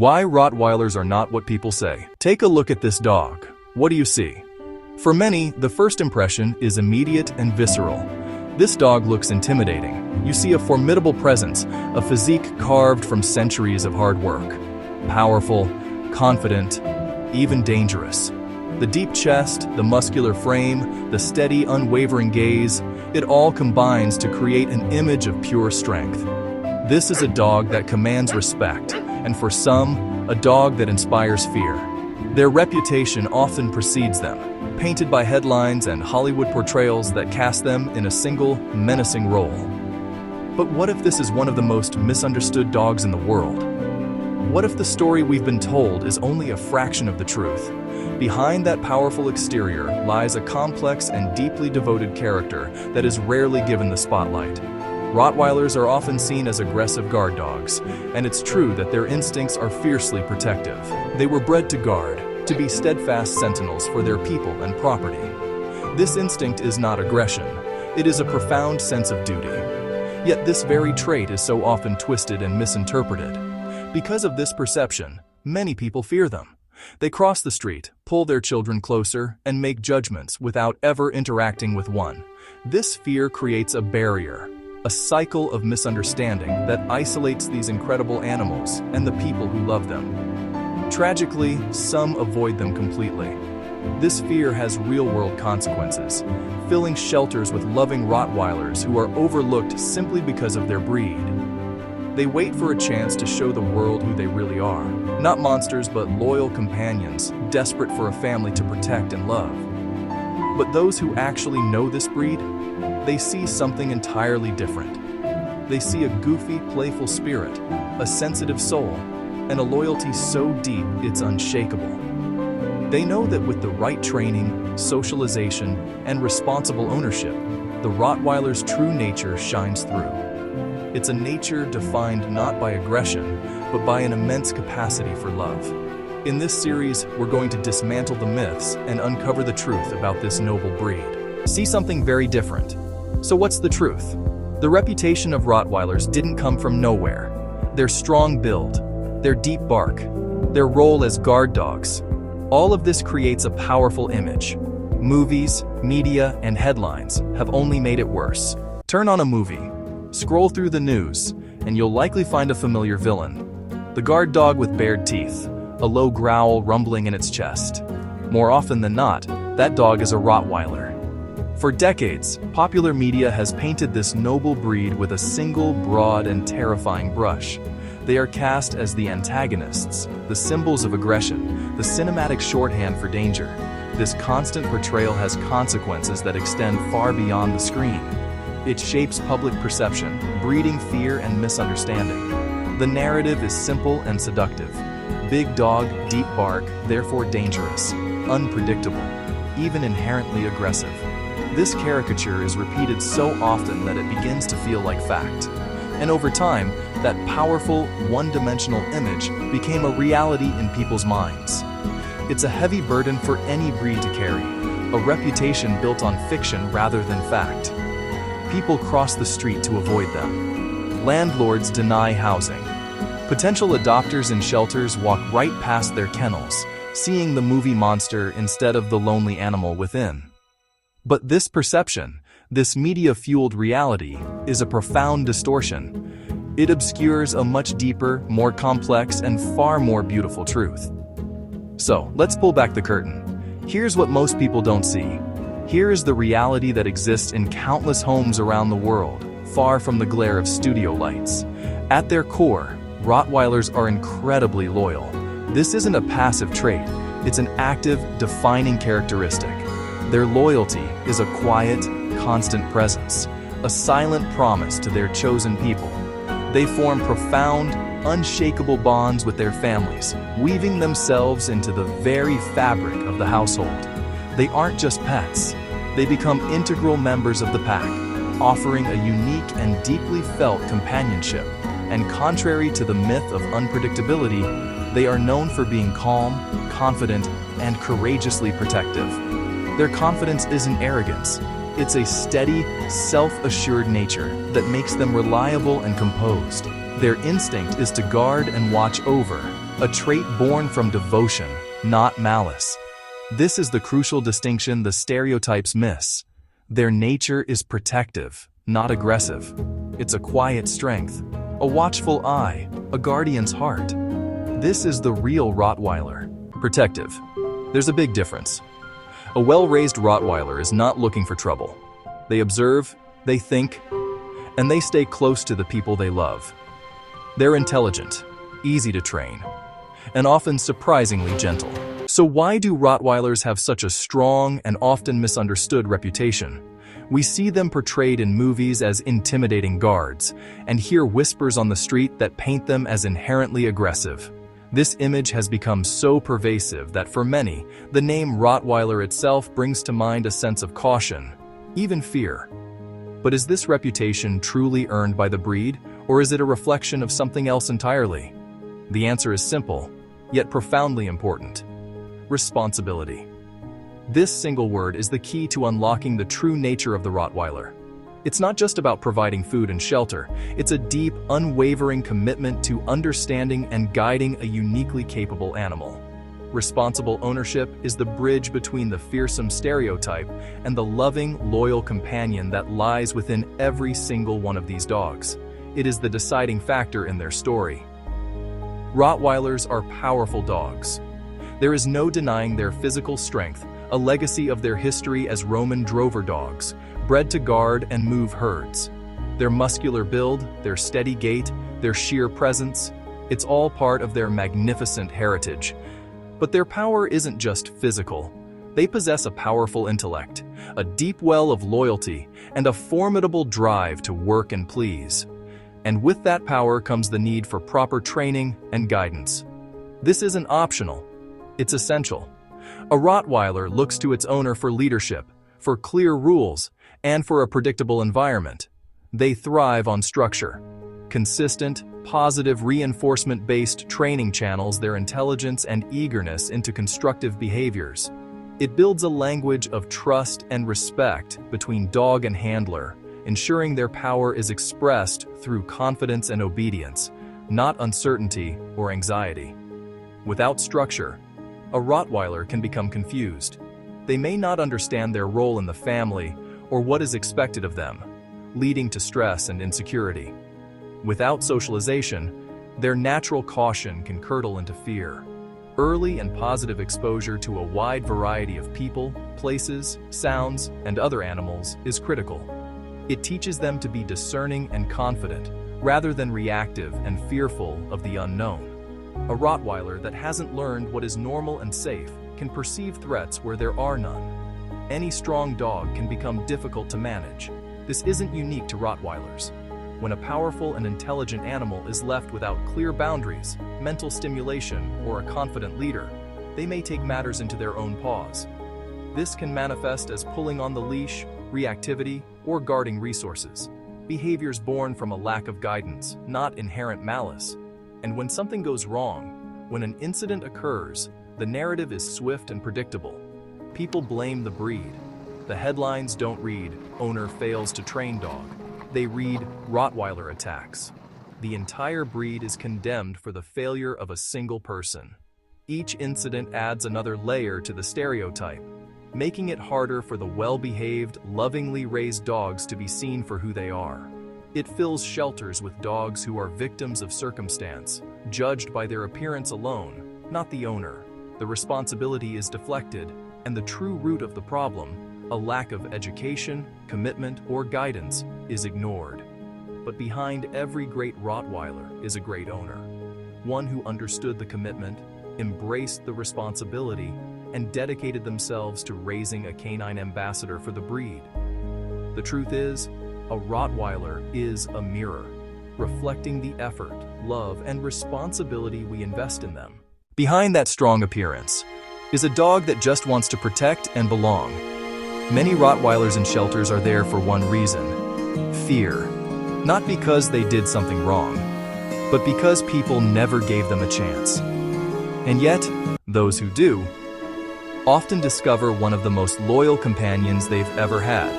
Why Rottweilers are not what people say. Take a look at this dog. What do you see? For many, the first impression is immediate and visceral. This dog looks intimidating. You see a formidable presence, a physique carved from centuries of hard work. Powerful, confident, even dangerous. The deep chest, the muscular frame, the steady, unwavering gaze, it all combines to create an image of pure strength. This is a dog that commands respect, and for some, a dog that inspires fear. Their reputation often precedes them, painted by headlines and Hollywood portrayals that cast them in a single, menacing role. But what if this is one of the most misunderstood dogs in the world? What if the story we've been told is only a fraction of the truth? Behind that powerful exterior lies a complex and deeply devoted character that is rarely given the spotlight. Rottweilers are often seen as aggressive guard dogs, and it's true that their instincts are fiercely protective. They were bred to guard, to be steadfast sentinels for their people and property. This instinct is not aggression, it is a profound sense of duty. Yet this very trait is so often twisted and misinterpreted. Because of this perception, many people fear them. They cross the street, pull their children closer, and make judgments without ever interacting with one. This fear creates a barrier, a cycle of misunderstanding that isolates these incredible animals and the people who love them. Tragically, some avoid them completely. This fear has real-world consequences, filling shelters with loving Rottweilers who are overlooked simply because of their breed. They wait for a chance to show the world who they really are. Not monsters, but loyal companions, desperate for a family to protect and love. But those who actually know this breed, they see something entirely different. They see a goofy, playful spirit, a sensitive soul, and a loyalty so deep it's unshakable. They know that with the right training, socialization, and responsible ownership, the Rottweiler's true nature shines through. It's a nature defined not by aggression, but by an immense capacity for love. In this series, we're going to dismantle the myths and uncover the truth about this noble breed. See something very different. So what's the truth? The reputation of Rottweilers didn't come from nowhere. Their strong build, their deep bark, their role as guard dogs, all of this creates a powerful image. Movies, media, and headlines have only made it worse. Turn on a movie, scroll through the news, and you'll likely find a familiar villain. The guard dog with bared teeth, a low growl rumbling in its chest. More often than not, that dog is a Rottweiler. For decades, popular media has painted this noble breed with a single, broad, and terrifying brush. They are cast as the antagonists, the symbols of aggression, the cinematic shorthand for danger. This constant portrayal has consequences that extend far beyond the screen. It shapes public perception, breeding fear and misunderstanding. The narrative is simple and seductive. Big dog, deep bark, therefore dangerous, unpredictable, even inherently aggressive. This caricature is repeated so often that it begins to feel like fact. And over time, that powerful, one-dimensional image became a reality in people's minds. It's a heavy burden for any breed to carry, a reputation built on fiction rather than fact. People cross the street to avoid them. Landlords deny housing. Potential adopters in shelters walk right past their kennels, seeing the movie monster instead of the lonely animal within. But this perception, this media-fueled reality, is a profound distortion. It obscures a much deeper, more complex, and far more beautiful truth. So, let's pull back the curtain. Here's what most people don't see. Here is the reality that exists in countless homes around the world, far from the glare of studio lights. At their core, Rottweilers are incredibly loyal. This isn't a passive trait, it's an active, defining characteristic. Their loyalty is a quiet, constant presence, a silent promise to their chosen people. They form profound, unshakable bonds with their families, weaving themselves into the very fabric of the household. They aren't just pets. They become integral members of the pack, offering a unique and deeply felt companionship. And contrary to the myth of unpredictability, they are known for being calm, confident, and courageously protective. Their confidence isn't arrogance. It's a steady, self-assured nature that makes them reliable and composed. Their instinct is to guard and watch over, a trait born from devotion, not malice. This is the crucial distinction the stereotypes miss. Their nature is protective, not aggressive. It's a quiet strength, a watchful eye, a guardian's heart. This is the real Rottweiler. Protective. There's a big difference. A well-raised Rottweiler is not looking for trouble. They observe, they think, and they stay close to the people they love. They're intelligent, easy to train, and often surprisingly gentle. So why do Rottweilers have such a strong and often misunderstood reputation? We see them portrayed in movies as intimidating guards, and hear whispers on the street that paint them as inherently aggressive. This image has become so pervasive that for many, the name Rottweiler itself brings to mind a sense of caution, even fear. But is this reputation truly earned by the breed, or is it a reflection of something else entirely? The answer is simple, yet profoundly important. Responsibility. This single word is the key to unlocking the true nature of the Rottweiler. It's not just about providing food and shelter, it's a deep, unwavering commitment to understanding and guiding a uniquely capable animal. Responsible ownership is the bridge between the fearsome stereotype and the loving, loyal companion that lies within every single one of these dogs. It is the deciding factor in their story. Rottweilers are powerful dogs. There is no denying their physical strength, a legacy of their history as Roman drover dogs, bred to guard and move herds. Their muscular build, their steady gait, their sheer presence, it's all part of their magnificent heritage. But their power isn't just physical. They possess a powerful intellect, a deep well of loyalty, and a formidable drive to work and please. And with that power comes the need for proper training and guidance. This isn't optional, it's essential. A Rottweiler looks to its owner for leadership, for clear rules, and for a predictable environment. They thrive on structure. Consistent, positive reinforcement-based training channels their intelligence and eagerness into constructive behaviors. It builds a language of trust and respect between dog and handler, ensuring their power is expressed through confidence and obedience, not uncertainty or anxiety. Without structure, a Rottweiler can become confused. They may not understand their role in the family or what is expected of them, leading to stress and insecurity. Without socialization, their natural caution can curdle into fear. Early and positive exposure to a wide variety of people, places, sounds, and other animals is critical. It teaches them to be discerning and confident, rather than reactive and fearful of the unknown. A Rottweiler that hasn't learned what is normal and safe can perceive threats where there are none. Any strong dog can become difficult to manage. This isn't unique to Rottweilers. When a powerful and intelligent animal is left without clear boundaries, mental stimulation, or a confident leader, they may take matters into their own paws. This can manifest as pulling on the leash, reactivity, or guarding resources. Behaviors born from a lack of guidance, not inherent malice. And when something goes wrong, when an incident occurs, the narrative is swift and predictable. People blame the breed. The headlines don't read, "Owner fails to train dog." They read, "Rottweiler attacks." The entire breed is condemned for the failure of a single person. Each incident adds another layer to the stereotype, making it harder for the well-behaved, lovingly raised dogs to be seen for who they are. It fills shelters with dogs who are victims of circumstance, judged by their appearance alone, not the owner. The responsibility is deflected, and the true root of the problem, a lack of education, commitment, or guidance, is ignored. But behind every great Rottweiler is a great owner. One who understood the commitment, embraced the responsibility, and dedicated themselves to raising a canine ambassador for the breed. The truth is, a Rottweiler is a mirror, reflecting the effort, love, and responsibility we invest in them. Behind that strong appearance is a dog that just wants to protect and belong. Many Rottweilers in shelters are there for one reason: fear. Not because they did something wrong, but because people never gave them a chance. And yet, those who do often discover one of the most loyal companions they've ever had.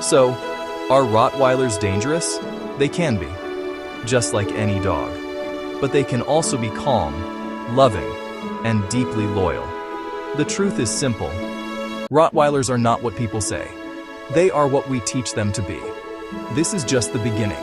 So, are Rottweilers dangerous? They can be, just like any dog. But they can also be calm, loving, and deeply loyal. The truth is simple. Rottweilers are not what people say. They are what we teach them to be. This is just the beginning.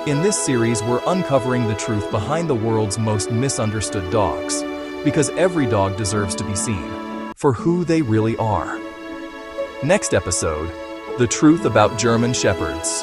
In this series, we're uncovering the truth behind the world's most misunderstood dogs, because every dog deserves to be seen for who they really are. Next episode, the truth about German Shepherds.